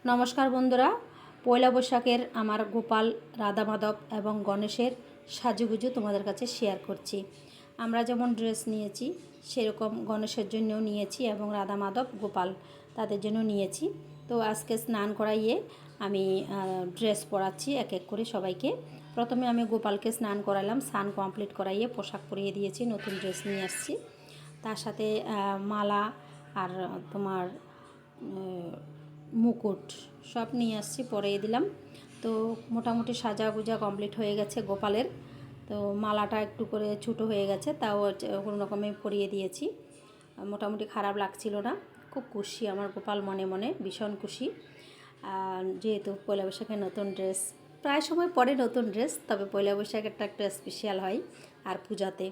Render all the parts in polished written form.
নমস্কার বন্ধুরা, পয়লা বৈশাখের আমার গোপাল, রাধা মাধব এবং গণেশের সাজুগুজু তোমাদের কাছে শেয়ার করছি। আমরা যেমন ড্রেস নিয়েছি সেরকম গণেশের জন্যও নিয়েছি এবং রাধা মাধব গোপাল তাদের জন্য নিয়েছি। তো আজকে স্নান করাইয়ে আমি ড্রেস পরাচ্ছি এক এক করে সবাইকে। প্রথমে আমি গোপালকে স্নান করালাম, স্নান কমপ্লিট করাইয়ে পোশাক পরিয়ে দিয়েছি, নতুন ড্রেস নিয়ে আসছি। তার সাথে মালা আর তোমার মুকুট সব নিয়ে আসছি, পরিয়ে দিলাম। তো মোটামুটি সাজা গুজা কমপ্লিট হয়ে গেছে গোপালের। তো মালাটা একটু করে ছোটো হয়ে গেছে, তাও কোনো রকমে পরিয়ে দিয়েছি। মোটামুটি খারাপ লাগছিল না, খুব খুশি আমার গোপাল, মনে মনে ভীষণ খুশি। যেহেতু পয়লা বৈশাখে নতুন ড্রেস, প্রায় সময় পরে নতুন ড্রেস, তবে পয়লা বৈশাখেরটা একটা স্পেশাল হয়। আর পূজাতে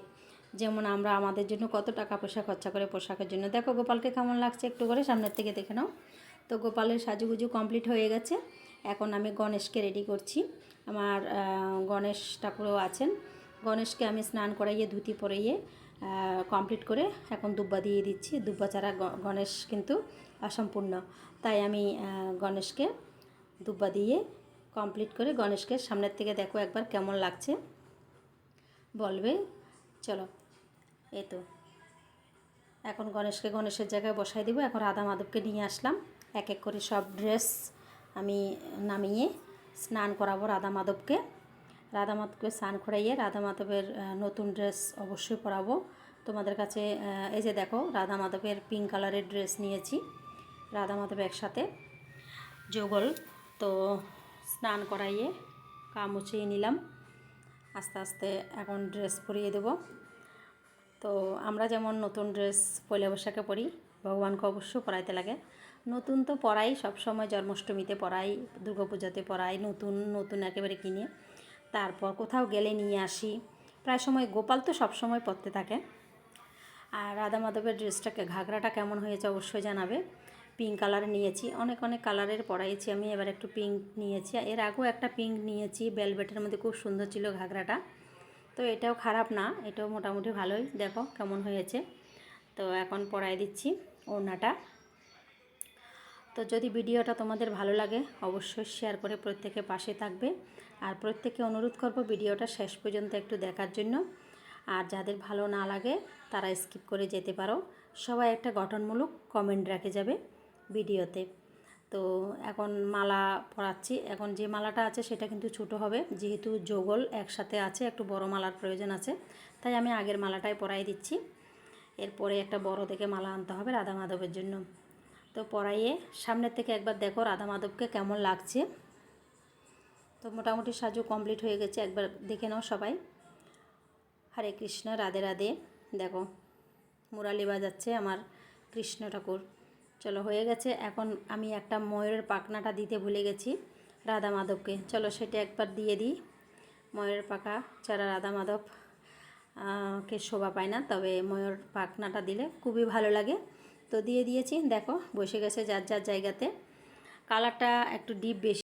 যেমন আমরা আমাদের জন্য কত টাকা পয়সা খরচা করে পোশাকের জন্য। দেখো গোপালকে কেমন লাগছে, একটু করে সামনের থেকে দেখে নাও। তো গোপালের সাজুগুজু কমপ্লিট হয়ে গেছে। এখন আমি গণেশকে রেডি করছি। আমার গণেশ ঠাকুরও আছেন, গণেশকে আমি স্নান করাইয়ে ধুতি পরাইয়ে কমপ্লিট করে এখন দুব্বা দিয়ে দিচ্ছি। দুব্বা ছাড়া গণেশ কিন্তু অসম্পূর্ণ, তাই আমি গণেশকে দুব্বা দিয়ে কমপ্লিট করে গণেশকে সামনের থেকে দেখো একবার কেমন লাগছে বলবে। চলো, এই তো এখন গণেশকে গণেশের জায়গায় বসাই দেবো। এখন রাধা মাধবকে নিয়ে আসলাম, এক এক করে সব ড্রেস আমি নামিয়ে স্নান করাবো রাধা মাধবকে। রাধা মাধবকে স্নান করাইয়ে রাধা মাধবের নতুন ড্রেস অবশ্যই পরাবো তোমাদের কাছে। এই যে দেখো, রাধা মাধবের পিঙ্ক কালারের ড্রেস নিয়েছি, রাধা মাধব একসাথে যুগল। তো স্নান করাইয়ে মুছিয়ে নিলাম, আস্তে আস্তে এখন ড্রেস পরিয়ে দেবো। তো আমরা যেমন নতুন ড্রেস পয়লা বৈশাখে পরি, ভগবানকে অবশ্যই পরাইতে লাগে। নতুন তো পরাই, সবসময় জন্মাষ্টমীতে পরাই, দুর্গাপূজাতে পরাই, নতুন নতুন একেবারে কিনে। তারপর কোথাও গেলে নিয়ে আসি, প্রায় সময় গোপাল তো সবসময় পরতে থাকে। আর রাধা মাধবের ড্রেসটাকে, ঘাগরাটা কেমন হয়েছে অবশ্যই জানাবে। পিঙ্ক কালার নিয়েছি, অনেক অনেক কালারের পরাইছি আমি, এবার একটু পিঙ্ক নিয়েছি। এর আগেও একটা পিঙ্ক নিয়েছি, বেলভেটের মধ্যে খুব সুন্দর ছিল ঘাগরাটা। তো এটাও খারাপ না, এটাও মোটামুটি ভালোই, দেখো কেমন হয়েছে। তো এখন পরাই দিচ্ছি ওড়নাটা। তো যদি ভিডিওটা তোমাদের ভালো লাগে অবশ্যই শেয়ার করে প্রত্যেকে পাশে থাকবে। আর প্রত্যেকে অনুরোধ করব ভিডিওটা শেষ পর্যন্ত একটু দেখার জন্য। আর যাদের ভালো না লাগে তারা স্কিপ করে যেতে পারো। সবাই একটা গঠনমূলক কমেন্ট রেখে যাবে ভিডিওতে। তো এখন মালা পরাচ্ছি। এখন যে মালাটা আছে সেটা কিন্তু ছোটো হবে, যেহেতু যোগল একসাথে আছে, একটু বড় মালার প্রয়োজন আছে, তাই আমি আগের মালাটাই পরাই দিচ্ছি। এরপরে একটা বড় দেখে মালা আনতে হবে রাধা মাধবের জন্য। তো পরাইয়ে সামনের থেকে একবার দেখো রাধা মাধবকে কেমন লাগছে। তো মোটামুটি সাজু কমপ্লিট হয়ে গেছে, একবার দেখে নাও সবাই। হরে কৃষ্ণ, রাধে রাধে। দেখো মুরালি বাজাচ্ছে আমার কৃষ্ণ ঠাকুর। চলো, হয়ে গেছে। এখন আমি একটা ময়ূরের পাখনাটা দিতে ভুলে গেছি রাধা মাধবকে, চলো সেটা একবার দিয়ে দিই। ময়ূরের পাখা ছাড়া রাধা মাধব কে শোভা পায় না, তবে ময়ূর পাখনাটা দিলে খুবই ভালো লাগে। তো দিয়ে দিয়েছি, দেখো বসে গেছে যার যার জায়গাতে। কালারটা একটু ডিপ বেশি।